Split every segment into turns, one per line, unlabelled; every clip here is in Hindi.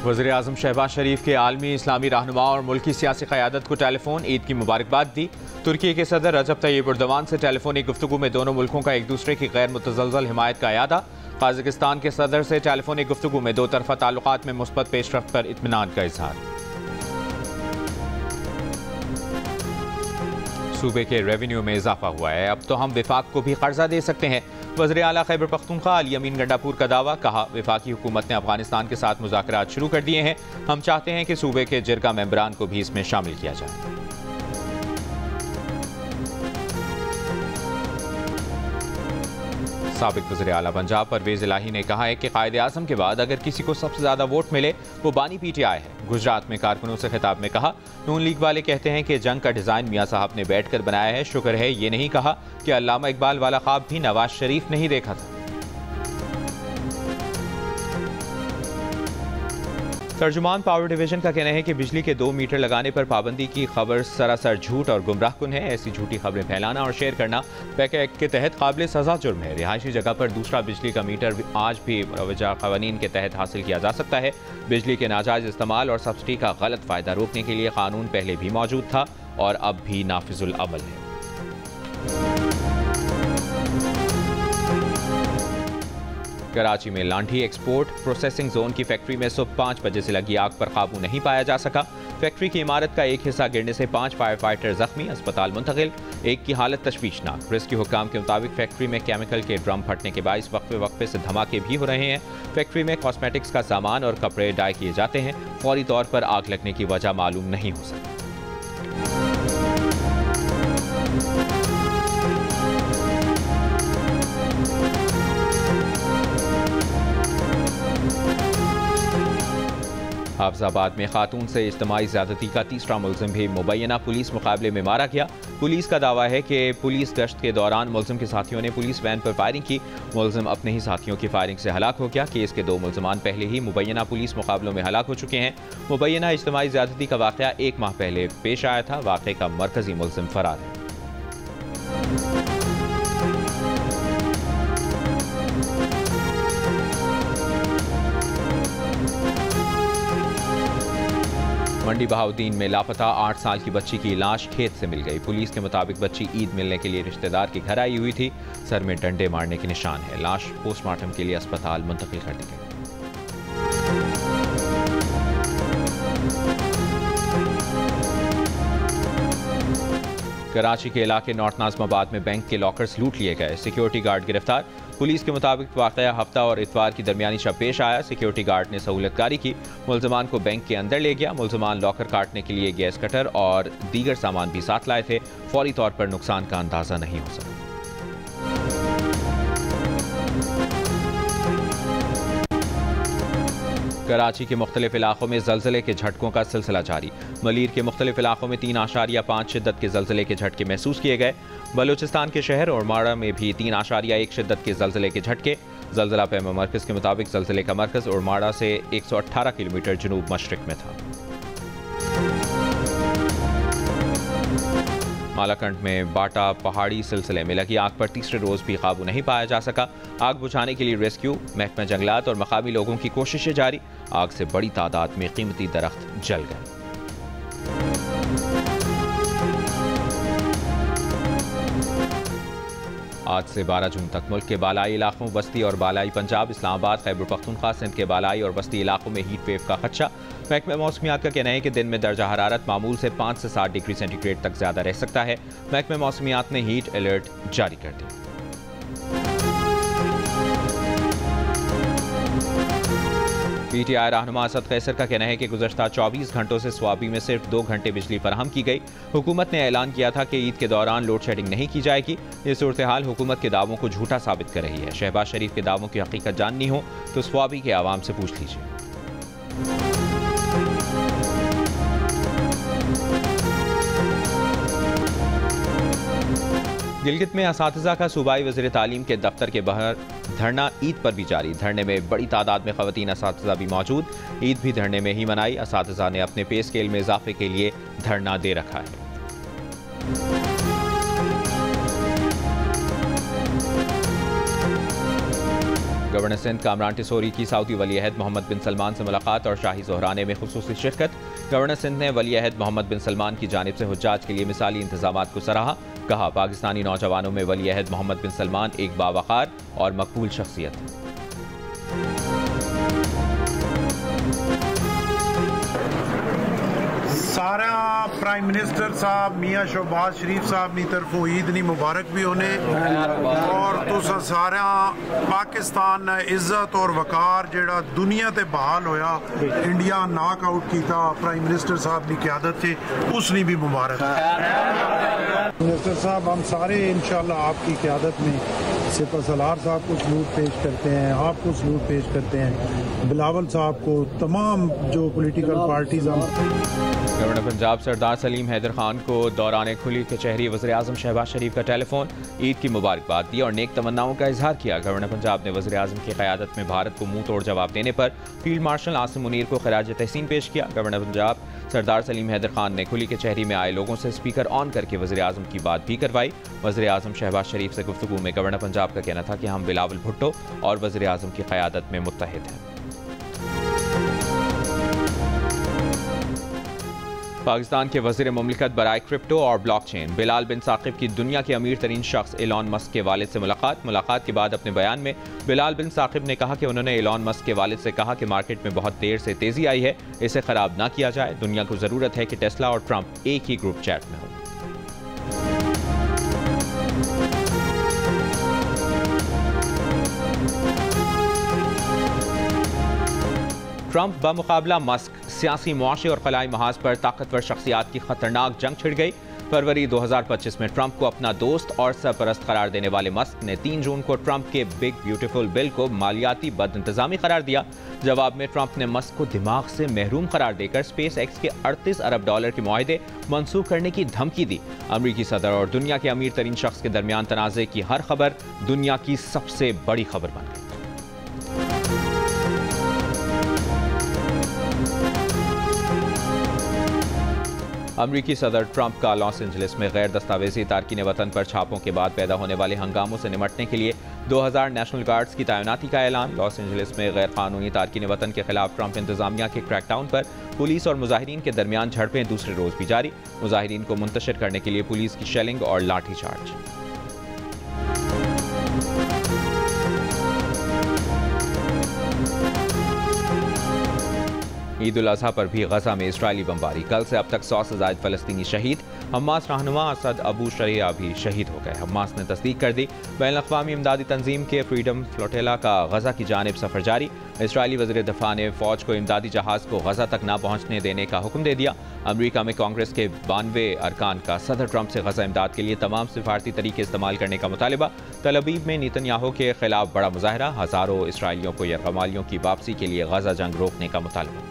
वज़ीर-ए-आज़म शहबाज शरीफ के आलमी इस्लामी रहनुमा और मुल्की सियासी क़यादत को टेलीफोन ईद की मुबारकबाद दी। तुर्की के सदर रजब तय्यिब एर्दोगान से टेलीफोनी गुफ्तगू में दोनों मुल्कों का एक दूसरे की गैर मुतज़लज़ल हिमायत का अयादा। काज़ाकिस्तान के सदर से टेलीफोनी गुफ्तगू में दो तरफ़ा ताल्लुकात में मुस्बत पेशरफ्त पर इत्मीनान का इज़हार। सूबे के रेवेन्यू में इजाफा हुआ है, अब तो हम विफाक को भी कर्जा दे सकते हैं। वज़ीर आला खैबर पख्तूनख्वा अली अमीन गंडापुर का दावा, कहा वफाकी हुकूमत ने अफगानिस्तान के साथ मुज़ाकरात शुरू कर दिए हैं। हम चाहते हैं कि सूबे के जिरगा मेंबरान को भी इसमें शामिल किया जाए। साबिक वज़ीर आला पंजाब परवेज़ इलाही ने कहा है कि कायदे आज़म के बाद अगर किसी को सबसे ज़्यादा वोट मिले वो बानी PTI है। गुजरात में कारकुनों से खिताब में कहा, नून लीग वाले कहते हैं कि जंग का डिज़ाइन मियाँ साहब ने बैठकर बनाया है। शुक्र है ये नहीं कहा कि अल्लामा इकबाल वाला ख्वाब भी नवाज शरीफ नहीं देखा था। तर्जुमान पावर डिवीजन का कहना है कि बिजली के 2 मीटर लगाने पर पाबंदी की खबर सरासर झूठ और गुमराहकुन है। ऐसी झूठी खबरें फैलाना और शेयर करना पैक एक्ट के तहत काबिल सजा जुर्म है। रिहायशी जगह पर दूसरा बिजली का मीटर आज भी मुरवजा क़वानीन के तहत हासिल किया जा सकता है। बिजली के नाजायज़ इस्तेमाल और सब्सिडी का गलत फ़ायदा रोकने के लिए कानून पहले भी मौजूद था और अब भी नाफिजुल अमल है। कराची में लांठी एक्सपोर्ट प्रोसेसिंग जोन की फैक्ट्री में सुबह 5 बजे से लगी आग पर काबू नहीं पाया जा सका। फैक्ट्री की इमारत का एक हिस्सा गिरने से 5 फायर फाइटर जख्मी, अस्पताल मुंतकिल, एक की हालत तशवीशनाक। रेस्क्यू हुक्काम के मुताबिक फैक्ट्री में केमिकल के ड्रम फटने के बायस वक्फे से धमाके भी हो रहे हैं। फैक्ट्री में कॉस्मेटिक्स का सामान और कपड़े डाई किए जाते हैं। फौरी तौर पर आग लगने की वजह मालूम नहीं हो सकी। हाफिजाबाद में खातून से इज्तिमाई ज़्यादती का तीसरा मुलजिम भी मुबैना पुलिस मुकाबले में मारा गया। पुलिस का दावा है कि पुलिस गश्त के दौरान मुलजिम के साथियों ने पुलिस वैन पर फायरिंग की। मुलजिम अपने ही साथियों की फायरिंग से हलाक हो गया। केस के 2 मुलजमान पहले ही मुबैना पुलिस मुकाबलों में हलाक हो चुके हैं। मुबैना इज्तिमाई ज़्यादती का वाक़या 1 माह पहले पेश आया था। वाक़े का मरकजी मुलजिम फरार है। मंडी बहाउद्दीन में लापता 8 साल की बच्ची की लाश खेत से मिल गई। पुलिस के मुताबिक बच्ची ईद मिलने के लिए रिश्तेदार के घर आई हुई थी। सर में डंडे मारने के निशान है। लाश पोस्टमार्टम के लिए अस्पताल मुंतकिल कर दी गई। कराची के इलाके नॉर्थ नाज़माबाद में बैंक के लॉकर्स लूट लिए गए। सिक्योरिटी गार्ड गिरफ्तार। पुलिस के मुताबिक वाक़या हफ्ता और इतवार की दरमियानी शब पेश आया। सिक्योरिटी गार्ड ने सहूलतकारी की, मुलजमान को बैंक के अंदर ले गया। मुलजमान लॉकर काटने के लिए गैस कटर और दीगर सामान भी साथ लाए थे। फौरी तौर पर नुकसान का अंदाजा नहीं हो सका। कराची के मुख्तलिफ इलाकों में ज़लज़ले के झटकों का सिलसिला जारी। मलीर के मुख्तलिफ इलाकों में 3.5 शिद्दत के ज़लज़ले के झटके महसूस किए गए। बलूचिस्तान के शहर और माड़ा में भी 3.1 शिद्दत के ज़लज़ले के झटके। ज़लज़ला पैमा मरकज़ के मुताबिक ज़लज़ले का मरकज़ और माड़ा से 118 किलोमीटर जनूब मशरिक में था। मालाकंड में बाटा पहाड़ी सिलसिले में लगी आग पर तीसरे रोज़ भी काबू नहीं पाया जा सका। आग बुझाने के लिए रेस्क्यू, महकमा जंगलात और मकामी लोगों की कोशिशें जारी। आग से बड़ी तादाद में कीमती दरख्त जल गए। आज से 12 जून तक मुल्क के बालाई इलाकों, वस्ती और बालाई पंजाब, इस्लामाबाद, खैबर पख्तूनख्वा, सिंध के बालाई और वस्ती इलाकों में हीट वेव का खदशा। महकमा मौसमियात का कहना है कि दिन में दर्जा हरारत मामूल से 5 से 7 डिग्री सेंटीग्रेड तक ज़्यादा रह सकता है। महकमा मौसमियात ने हीट अलर्ट जारी कर दिया। PTI रहनुमा असद कैसर का कहना है कि गुज़श्ता 24 घंटों से स्वाबी में सिर्फ 2 घंटे बिजली फराहम की गई। हुकूमत ने ऐलान किया था कि ईद के दौरान लोड शेडिंग नहीं की जाएगी। ये सूरत हाल हुकूमत के दावों को झूठा साबित कर रही है। शहबाज शरीफ के दावों की हकीकत जाननी हो तो स्वाबी के आवाम से पूछ लीजिए। गिलगित में असातिज़ा का सूबाई वज़ीर तालीम के दफ्तर के बाहर धरना ईद पर भी जारी। धरने में बड़ी तादाद में ख़वातीन असातिज़ा भी मौजूद। ईद भी धरने में ही मनाई। असातिज़ा ने अपने पे स्केल में इजाफे के लिए धरना दे रखा है। गवर्नर सिंध कामरान टिसोरी की सऊदी वली अहद मोहम्मद बिन सलमान से मुलाकात और शाही ज़ोहराने में खुसूसी शिरकत। गवर्नर सिंध ने वली अहद मोहम्मद बिन सलमान की जानिब से हुज्जाज के लिए मिसाली इंतजामात को सराहा। कहा, पाकिस्तानी नौजवानों में वली अहद मोहम्मद बिन सलमान एक बावकार और मकबूल शख्सियत है।
सारा प्राइम मिनिस्टर साहब मियाँ शहबाज शरीफ साहब की तरफों ईद नी मुबारक भी होने और तुसा सारा पाकिस्तान ने इज्जत और वकार जेड़ा दुनिया ते बहाल होया इंडिया नॉक आउट किया प्राइम मिनिस्टर साहब की क़यादत से उसनी भी मुबारक। मिनिस्टर साहब हम सारे इंशाल्लाह आपकी क़यादत में सिपह सलार साहब को सलूट पेश करते हैं, आपको सलूट पेश करते हैं, बिलावल साहब को, तमाम जो पॉलिटिकल पार्टीज।
गवर्नर पंजाब सरदार सलीम हैदर खान को दौरान खुली कचहरी वज़ीर-ए-आज़म शहबाज शरीफ का टेलीफोन, ईद की मुबारकबाद दी और नेक तमन्नाओं का इजहार किया। गवर्नर पंजाब ने वज़ीर-ए-आज़म की क़यादत में भारत को मुंह तोड़ जवाब देने पर फील्ड मार्शल आसिम मुनीर को खराज तहसीन पेश किया। गवर्नर पंजाब सरदार सलीम हैदर खान ने खुली कचहरी में आए लोगों से स्पीकर ऑन करके वज़ीर-ए-आज़म की बात भी करवाई। वज़ीर-ए-आज़म शहबाज शरीफ से गुफ्तगू में गवर्नर पंजाब का कहना था कि हम बिलावल भुट्टो और वज़ीर-ए-आज़म की क़यादत में मुत्तहिद हैं। पाकिस्तान के वज़ीर मुमलिकत बराए क्रिप्टो और ब्लॉकचेन बिलाल बिन साकिब की दुनिया के अमीर तरीन शख्स एलॉन मस्क के वालिद से मुलाकात के बाद अपने बयान में बिलाल बिन साकिब ने कहा कि उन्होंने एलॉन मस्क के वालिद से कहा कि मार्केट में बहुत देर से तेजी आई है, इसे खराब ना किया जाए। दुनिया को ज़रूरत है कि टेस्ला और ट्रंप एक ही ग्रुप चैट में हो। ट्रंप बमुकाबला मस्क, सियासी, मुआशी और खलाई महाज पर ताकतवर शख्सियात की खतरनाक जंग छिड़ गई। फरवरी 2025 में ट्रंप को अपना दोस्त और सरपरस्त करार देने वाले मस्क ने 3 जून को ट्रंप के बिग ब्यूटीफुल बिल को मालियाती बदइंतजामी करार दिया। जवाब में ट्रंप ने मस्क को दिमाग से महरूम करार देकर स्पेस एक्स के $38 अरब के मुआहदे मंसूख करने की धमकी दी। अमरीकी सदर और दुनिया के अमीर तरीन शख्स के दरमियान तनाज़े की हर खबर दुनिया की सबसे बड़ी खबर बन गई। अमरीकी सदर ट्रंप का लॉस एंजलिस में गैर दस्तावेजी तारकीन वतन पर छापों के बाद पैदा होने वाले हंगामों से निमटने के लिए 2000 नेशनल गार्ड्स की तैनाती का ऐलान। लॉस एंजलिस में गैर कानूनी तारकीन वतन के खिलाफ ट्रंप इंतजामिया के क्रैकडाउन पर पुलिस और मुजाहिरीन के दरमियान झड़पें दूसरे रोज भी जारी। मुजाहिरीन को मुंतशिर करने के लिए पुलिस की शेलिंग और लाठीचार्ज। ईद उल अज़हा पर भी गजा में इजरायली बमबारी। कल से अब तक 100 से ज़ायद फ़लस्तीनी शहीद। हमास रहनुमा असद अबू शरिया भी शहीद हो गए। हमास ने तस्दीक कर दी। बैन अक़वामी इमदादी तंजीम के फ्रीडम फ्लोटेला का गजा की जानिब सफ़र जारी। इसराइली वज़ीर दफ़ा ने फ़ौज को इमदादी जहाज़ को गजा तक ना पहुँचने देने का हुक्म दे दिया। अमरीका में कांग्रेस के 92 अरकान का सदर ट्रंप से गजा इमदाद के लिए तमाम सिफारती तरीके इस्तेमाल करने का मुतालिबा। तल अवीव में नेतन्याहू के खिलाफ बड़ा मुजाहरा। हज़ारों इसराइलियों को यरगमालियों की वापसी के लिए गजा जंग रोकने का मुतालिबा।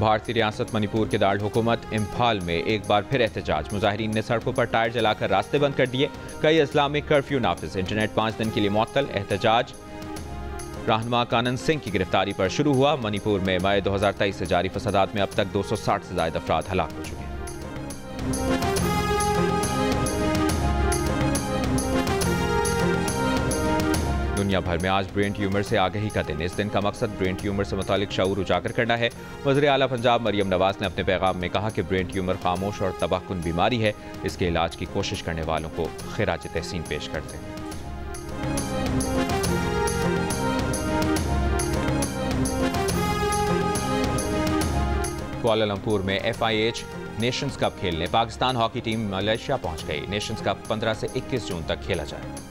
भारतीय रियासत मणिपुर के दारुल हुकूमत इम्फाल में एक बार फिर एहतजाज। मुजाहिरीन ने सड़कों पर टायर जलाकर रास्ते बंद कर दिए। कई अजला में कर्फ्यू नाफिज। इंटरनेट 5 दिन के लिए मुअत्तल। एहतजाज रहनुमा कानन सिंह की गिरफ्तारी पर शुरू हुआ। मणिपुर में मई 2023 से जारी फसादात में अब तक 260 से ज़ायद अफराद हलाक हो चुके हैं। दुनिया भर में आज ब्रेन ट्यूमर से आगाही का दिन। इस दिन का मकसद ब्रेन ट्यूमर से मुतालिक शऊर उजागर करना है। वज़ीर आला पंजाब मरियम नवाज ने अपने पैगाम में कहा कि ब्रेन ट्यूमर खामोश और तबाहकुन बीमारी है। इसके इलाज की कोशिश करने वालों को खिराज तहसीन पेश करते हैं। कुआलालंपुर में FIH नेशंस कप खेलने पाकिस्तान हॉकी टीम मलेशिया पहुंच गई। नेशंस कप 15 से 21 जून तक खेला जाएगा।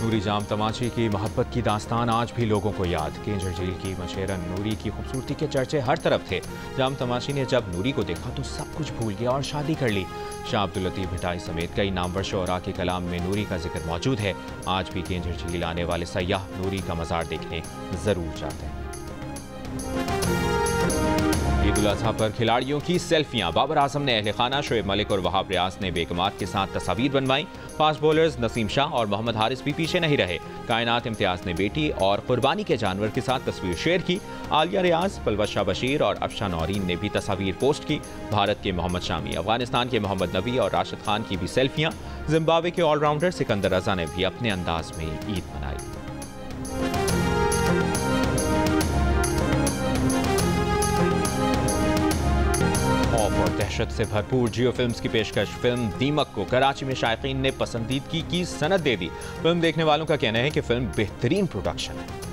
नूरी जाम तमाची की मोहब्बत की दास्तान आज भी लोगों को याद। केंजर झील की मशेरन नूरी की खूबसूरती के चर्चे हर तरफ थे। जाम तमाची ने जब नूरी को देखा तो सब कुछ भूल गया और शादी कर ली। शाह अब्दुल लतीफ भिटाई समेत कई नामवर शोरा के कलाम में नूरी का जिक्र मौजूद है। आज भी केंजर झील आने वाले सयाह नूरी का मज़ार देखने ज़रूर जाते हैं। ईद उल अजहा पर खिलाड़ियों की सेल्फियां। बाबर आजम ने अहले खाना शोएब मलिक और वहाब रियाज ने बेगमात के साथ तस्वीर बनवाई। फास्ट बॉलर्स नसीम शाह और मोहम्मद हारिस भी पीछे नहीं रहे। कायनात इम्तियाज ने बेटी और कुर्बानी के जानवर के साथ तस्वीर शेयर की। आलिया रियाज, पलवशा बशीर और अफशा नौरीन ने भी तस्वीर पोस्ट की। भारत के मोहम्मद शामी, अफगानिस्तान के मोहम्मद नबी और राशिद खान की भी सेल्फियां। जिम्बाब्वे के ऑलराउंडर सिकंदर रजा ने भी अपने अंदाज में ईद मनाई। और दहशत से भरपूर जियो फिल्म्स की पेशकश फिल्म दीमक को कराची में शायकीन ने पसंदीदगी की सनद दे दी। फिल्म देखने वालों का कहना है कि फिल्म बेहतरीन प्रोडक्शन है।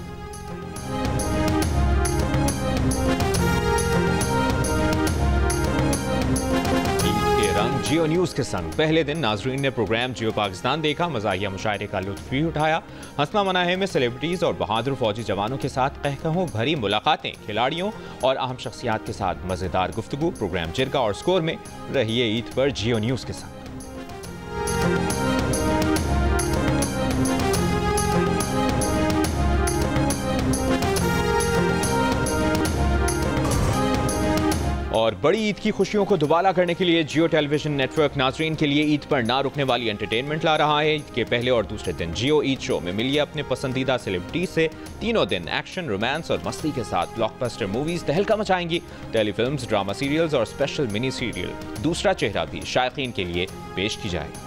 जियो न्यूज़ के संग पहले दिन नाजरीन ने प्रोग्राम जियो पाकिस्तान देखा। मज़ाहिया मुशायरे का लुत्फ भी उठाया। हंसना मनाहे में सेलिब्रिटीज और बहादुर फौजी जवानों के साथ कहकहों भरी मुलाकातें, खिलाड़ियों और अहम शख्सियात के साथ मज़ेदार गुफ्तगू। प्रोग्राम जिरगा और स्कोर में रहिए ईद पर जियो न्यूज़ के संग। और बड़ी ईद की खुशियों को दुबाला करने के लिए जियो टेलीविजन नेटवर्क नाजरीन के लिए ईद पर ना रुकने वाली एंटरटेनमेंट ला रहा है। ईद के पहले और दूसरे दिन जियो ईद शो में मिलिए अपने पसंदीदा सेलिब्रिटीज से। तीनों दिन एक्शन, रोमांस और मस्ती के साथ ब्लॉकबस्टर मूवीज तहलका मचाएंगी। टेलीफिल्म्स, ड्रामा सीरियल्स और स्पेशल मिनी सीरियल दूसरा चेहरा भी शायकीन के लिए पेश की जाएगी।